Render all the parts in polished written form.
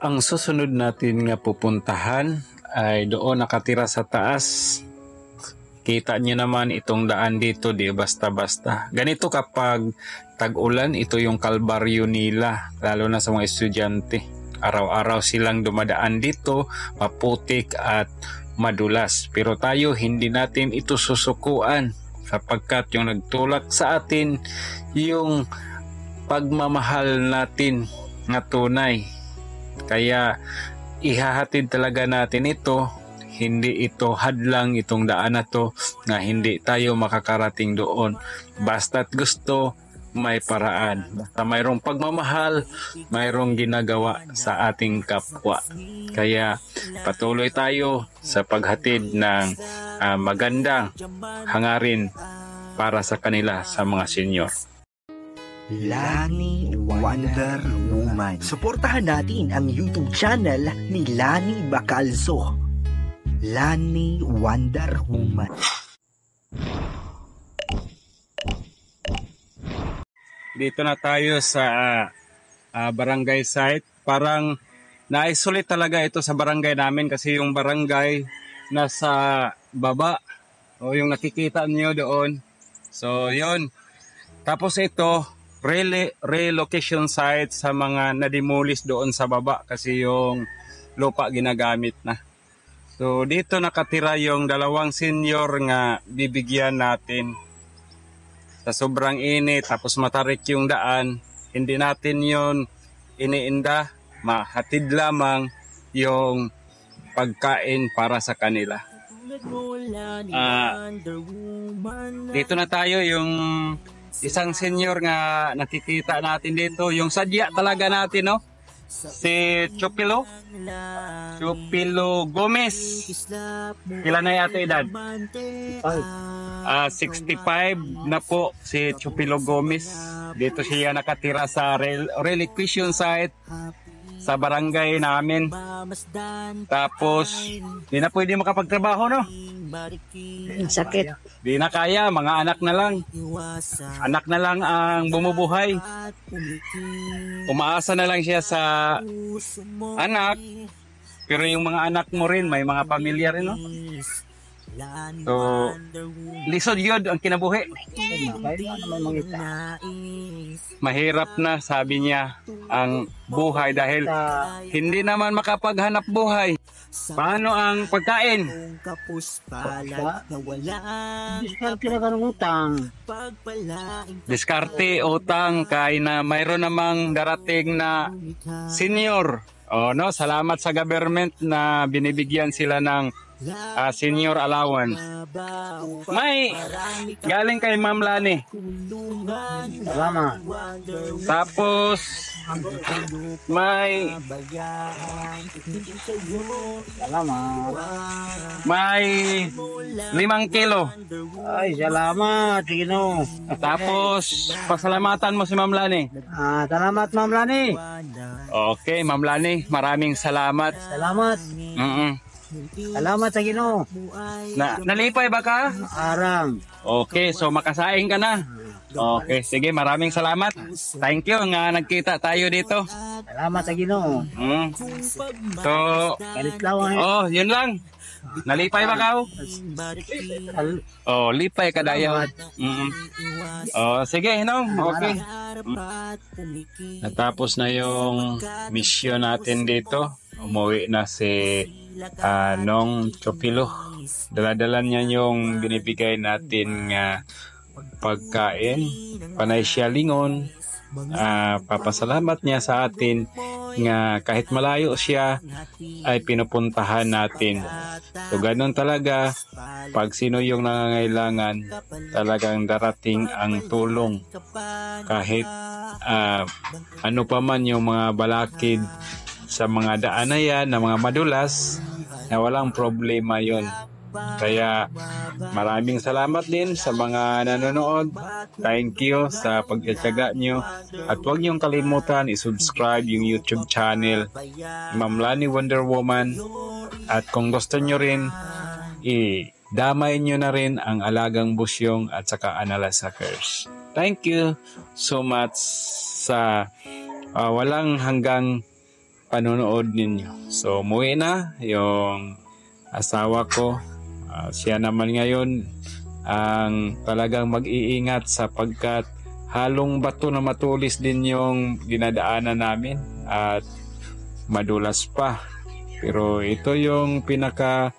Ang susunod natin nga pupuntahan ay doon nakatira sa taas. Kita nyo naman itong daan dito, di basta-basta. Ganito kapag tag-ulan, ito yung kalbaryo nila, lalo na sa mga estudyante. Araw-araw silang dumadaan dito, maputik at madulas. Pero tayo hindi natin ito susukuan sapagkat yung nagtulak sa atin yung pagmamahal natin na tunay. Kaya ihahatid talaga natin ito. Hindi ito hadlang itong daan na to na hindi tayo makakarating doon. Basta't gusto, may paraan. Basta mayroong pagmamahal, mayroong ginagawa sa ating kapwa. Kaya patuloy tayo sa paghatid ng magandang hangarin para sa kanila, sa mga senior. Lani Wonder Woman. Suportahan natin ang YouTube channel ni Lani Bacalzo. Lani Wonder Woman. Dito na tayo sa barangay site. Parang na-isolate talaga ito sa barangay namin kasi yung barangay nasa baba. O yung nakikita niyo doon. So yun. Tapos ito, relocation site sa mga na-demolish doon sa baba kasi yung lupa ginagamit na. So dito nakatira yung dalawang senior nga bibigyan natin. Sa sobrang init tapos matarik yung daan, hindi natin yon iniinda, mahatid lamang yung pagkain para sa kanila. Dito na tayo, yung isang senior nga nakikita natin dito, yung sadya talaga natin, no? Si Chupilo Gomez. Ilan na yata edad? 65 na po si Chupilo Gomez. Dito siya nakatira sa relocation site sa barangay namin. Tapos di na pwede makapagtrabaho, no? Sakit. Di na kaya, mga anak na lang. Anak na lang ang bumubuhay. Umaasa na lang siya sa anak. Pero yung mga anak mo rin, may mga pamilya rin, no? So, lisod yun ang kinabuhi. Mahirap na, sabi niya, ang buhay dahil hindi naman makapaghanap buhay. Paano ang pagkain? Diskarte na ka ng utang. Diskarte, utang, kaya na mayroon namang darating na senior. O, no? Salamat sa government na binibigyan sila ng senior allowance. May galing kay Ma'am Lani. Salamat. Tapos may Salamat. may 5 kilo. Ay, salamat. Sige no. Tapos pasalamatan mo si Ma'am Lani. Salamat, Ma'am Lani. Okay, Ma'am Lani, maraming salamat. Salamat. Salamat sa Ginoo. Nalipay ba ka? Arang. Okay, so makasaing ka na. Okay, sige, maraming salamat. Thank you nga nagkita tayo dito. Salamat sa Ginoo. So, Kalit lang. oh, yun lang. Nalipay ba ka? Oh, lipay ka dayo. Oh, sige, no? Okay. Natapos na yung mission natin dito. Umuwi na si Nong Chupilo. Dala-dala niya yung binibigay natin nga pagkain. Panay siya lingon. Papasalamat niya sa atin nga kahit malayo siya ay pinupuntahan natin. So ganun talaga, pag sino yung nangangailangan, talagang darating ang tulong. Kahit ano pa man yung mga balakid sa mga daan na yan, na mga madulas, na walang problema yon. Kaya maraming salamat din sa mga nanonood. Thank you sa pagtsatsaga nyo. At huwag niyong kalimutan i-subscribe yung YouTube channel Ma'am Lani Wonder Woman. At kung gusto nyo rin, damay nyo na rin ang Alagang Busyong at saka Analasakers. Thank you so much sa walang hanggang panonood ninyo. So, umuwi na yung asawa ko. Siya naman ngayon ang talagang mag-iingat sapagkat halong bato na matulis din yung dinadaanan namin at madulas pa. Pero ito yung pinaka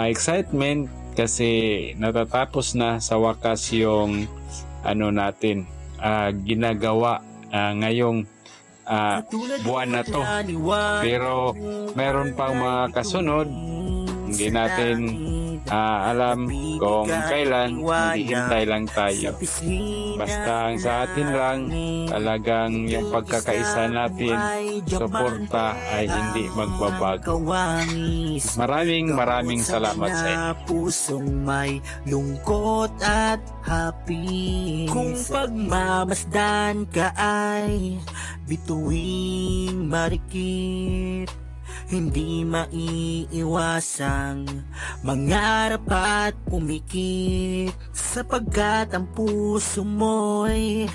excitement kasi natatapos na sa wakas yung natin ginagawa ngayong buwan na to. Pero meron pang mga kasunod, hindi natin alam kung kailan, hihintay lang tayo. Basta ang sa atin lang, talagang yung pagkakaisa natin, suporta ay hindi magbabago. Maraming salamat sa inyo. Pusong may lungkot at happy. Kung pagmamasdan ka ay bituing marikit, hindi maiiwasang mangarap at pumikit, sapagkat ang puso mo'y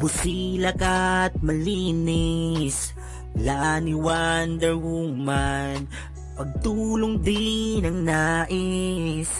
busilak at malinis. Lani Wonder Woman, pagtulong din ang nais.